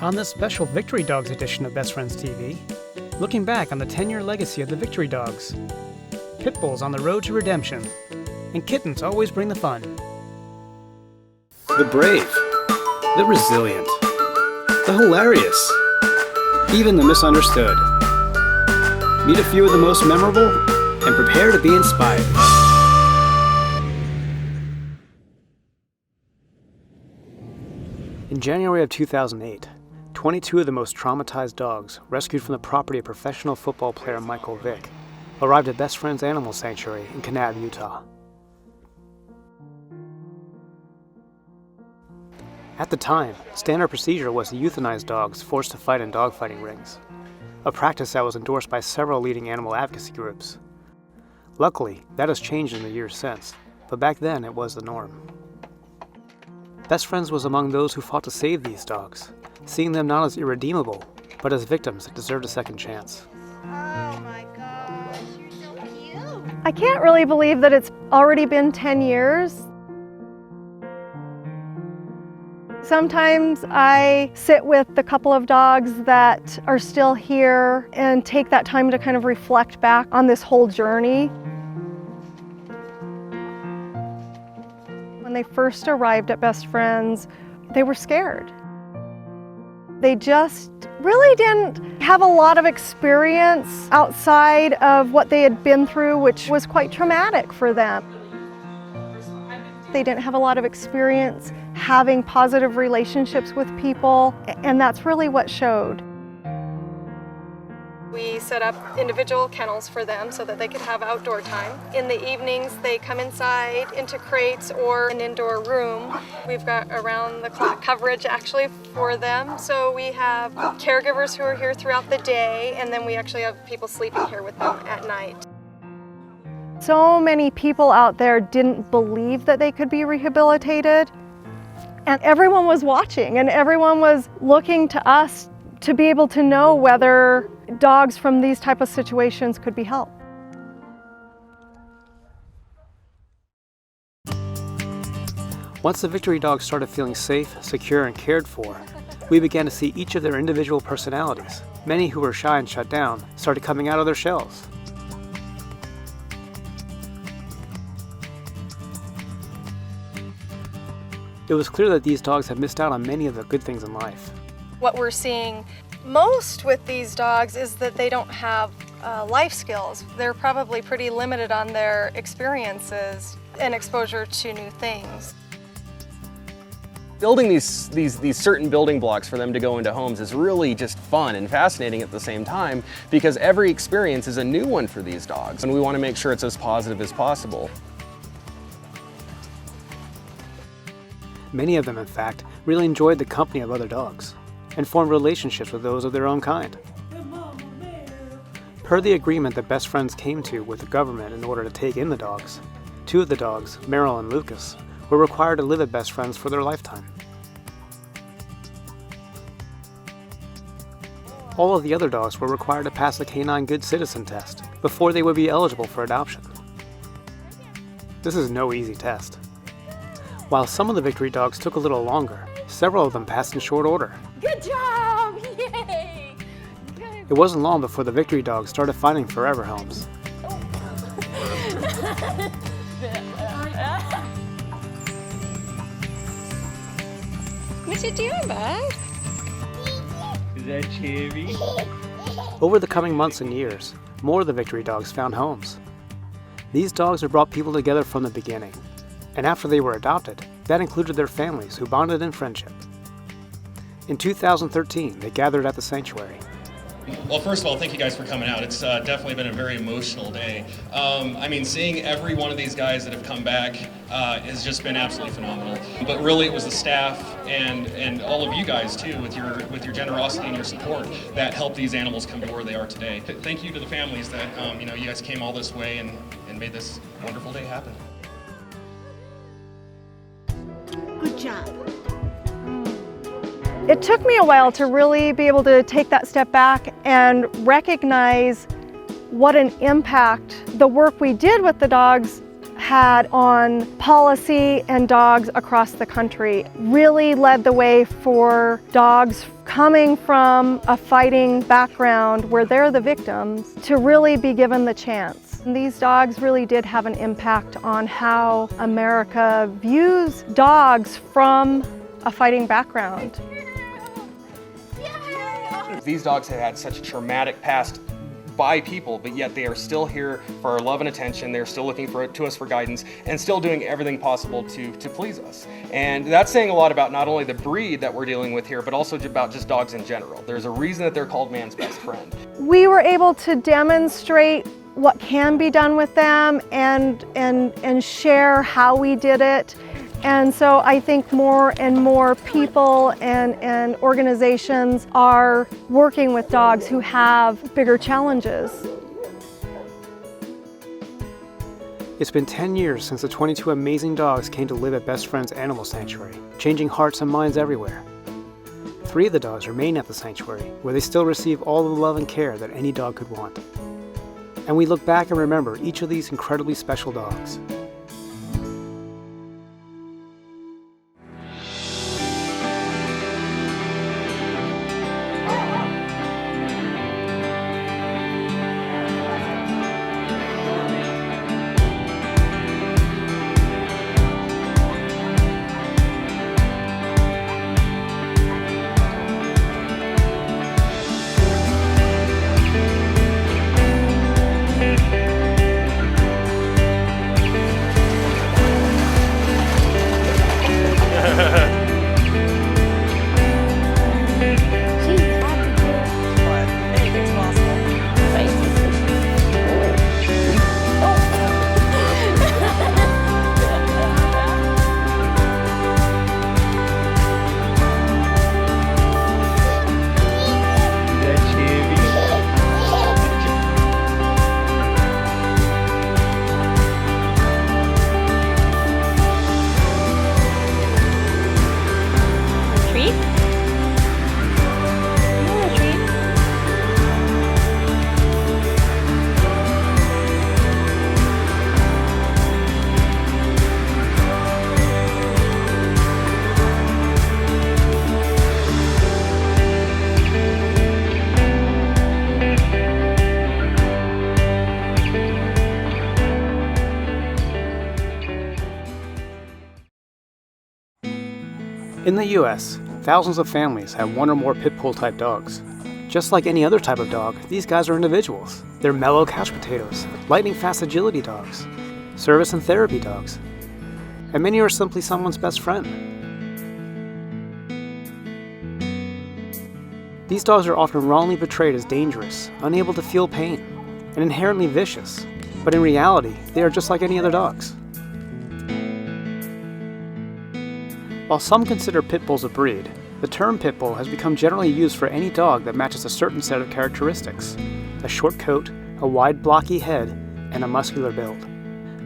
On this special Victory Dogs edition of Best Friends TV, looking back on the 10-year legacy of the Victory Dogs, pit bulls on the road to redemption, and kittens always bring the fun. The brave, the resilient, the hilarious, even the misunderstood. Meet a few of the most memorable and prepare to be inspired. In January of 2008, 22 of the most traumatized dogs, rescued from the property of professional football player Michael Vick, arrived at Best Friends Animal Sanctuary in Kanab, Utah. At the time, standard procedure was to euthanize dogs forced to fight in dogfighting rings, a practice that was endorsed by several leading animal advocacy groups. Luckily, that has changed in the years since, but back then it was the norm. Best Friends was among those who fought to save these dogs, seeing them not as irredeemable, but as victims that deserved a second chance. Oh my gosh, you're so cute! I can't really believe that it's already been 10 years. Sometimes I sit with the couple of dogs that are still here and take that time to kind of reflect back on this whole journey. When they first arrived at Best Friends, they were scared. They just really didn't have a lot of experience outside of what they had been through, which was quite traumatic for them. They didn't have a lot of experience having positive relationships with people, and that's really what showed. We set up individual kennels for them so that they could have outdoor time. In the evenings, they come inside into crates or an indoor room. We've got around-the-clock coverage actually for them. So we have caregivers who are here throughout the day, and then we actually have people sleeping here with them at night. So many people out there didn't believe that they could be rehabilitated, and everyone was watching, and everyone was looking to us to be able to know whether dogs from these type of situations could be helped. Once the Victory Dogs started feeling safe, secure, and cared for, we began to see each of their individual personalities. Many who were shy and shut down started coming out of their shells. It was clear that these dogs had missed out on many of the good things in life. What we're seeing most with these dogs is that they don't have life skills. They're probably pretty limited on their experiences and exposure to new things. Building these certain building blocks for them to go into homes is really just fun and fascinating at the same time, because every experience is a new one for these dogs, and we want to make sure it's as positive as possible. Many of them, in fact, really enjoyed the company of other dogs and formed relationships with those of their own kind. Per the agreement that Best Friends came to with the government in order to take in the dogs, 2 of the dogs, Meryl and Lucas, were required to live at Best Friends for their lifetime. All of the other dogs were required to pass the Canine Good Citizen test before they would be eligible for adoption. This is no easy test. While some of the Victory Dogs took a little longer, several of them passed in short order. Good job! Yay! It wasn't long before the Victory Dogs started finding forever homes. What you doing, bud? Is that Chevy? Over the coming months and years, more of the Victory Dogs found homes. These dogs have brought people together from the beginning, and after they were adopted, that included their families who bonded in friendship. In 2013, they gathered at the sanctuary. Well, first of all, thank you guys for coming out. It's definitely been a very emotional day. I mean, seeing every one of these guys that have come back has just been absolutely phenomenal. But really, it was the staff and all of you guys too, with your generosity and your support, that helped these animals come to where they are today. Thank you to the families that you guys came all this way and made this wonderful day happen. Good job. It took me a while to really be able to take that step back and recognize what an impact the work we did with the dogs had on policy and dogs across the country really led the way for dogs coming from a fighting background where they're the victims to really be given the chance. And these dogs really did have an impact on how America views dogs from a fighting background. These dogs have had such a traumatic past by people, but yet they are still here for our love and attention. They're still looking to us for guidance and still doing everything possible to please us. And that's saying a lot about not only the breed that we're dealing with here, but also about just dogs in general. There's a reason that they're called man's best friend. We were able to demonstrate what can be done with them and share how we did it. And so I think more and more people and organizations are working with dogs who have bigger challenges. It's been 10 years since the 22 amazing dogs came to live at Best Friends Animal Sanctuary, changing hearts and minds everywhere. 3 of the dogs remain at the sanctuary, where they still receive all the love and care that any dog could want. And we look back and remember each of these incredibly special dogs. In the US, thousands of families have one or more pit bull type dogs. Just like any other type of dog, these guys are individuals. They're mellow couch potatoes, lightning fast agility dogs, service and therapy dogs, and many are simply someone's best friend. These dogs are often wrongly portrayed as dangerous, unable to feel pain, and inherently vicious, but in reality, they are just like any other dogs. While some consider pit bulls a breed, the term pit bull has become generally used for any dog that matches a certain set of characteristics: a short coat, a wide blocky head, and a muscular build.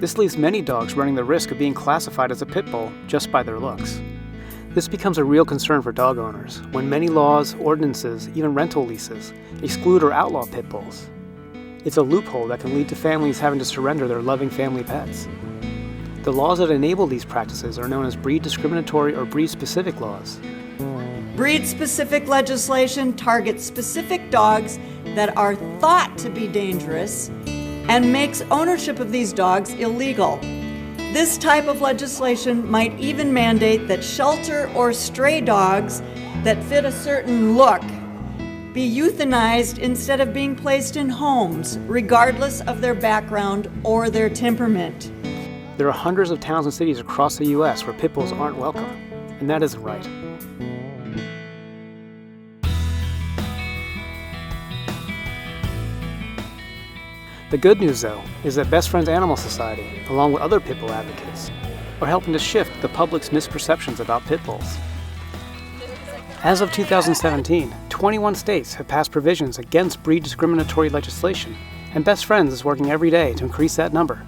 This leaves many dogs running the risk of being classified as a pit bull just by their looks. This becomes a real concern for dog owners when many laws, ordinances, even rental leases exclude or outlaw pit bulls. It's a loophole that can lead to families having to surrender their loving family pets. The laws that enable these practices are known as breed discriminatory or breed-specific laws. Breed-specific legislation targets specific dogs that are thought to be dangerous and makes ownership of these dogs illegal. This type of legislation might even mandate that shelter or stray dogs that fit a certain look be euthanized instead of being placed in homes, regardless of their background or their temperament. There are hundreds of towns and cities across the US where pit bulls aren't welcome, and that isn't right. The good news, though, is that Best Friends Animal Society, along with other pit bull advocates, are helping to shift the public's misperceptions about pit bulls. As of 2017, 21 states have passed provisions against breed discriminatory legislation, and Best Friends is working every day to increase that number.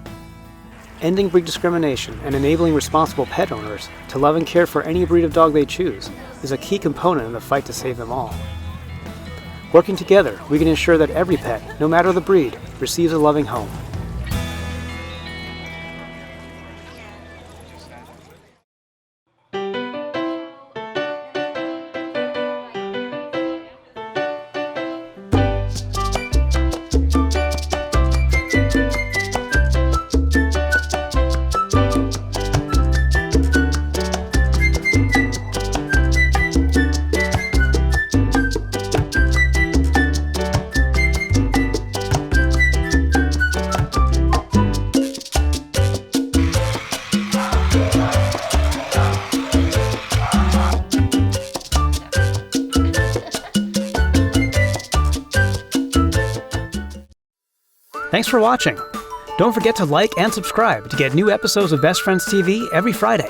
Ending breed discrimination and enabling responsible pet owners to love and care for any breed of dog they choose is a key component in the fight to save them all. Working together, we can ensure that every pet, no matter the breed, receives a loving home. Thanks for watching. Don't forget to like and subscribe to get new episodes of Best Friends TV every Friday.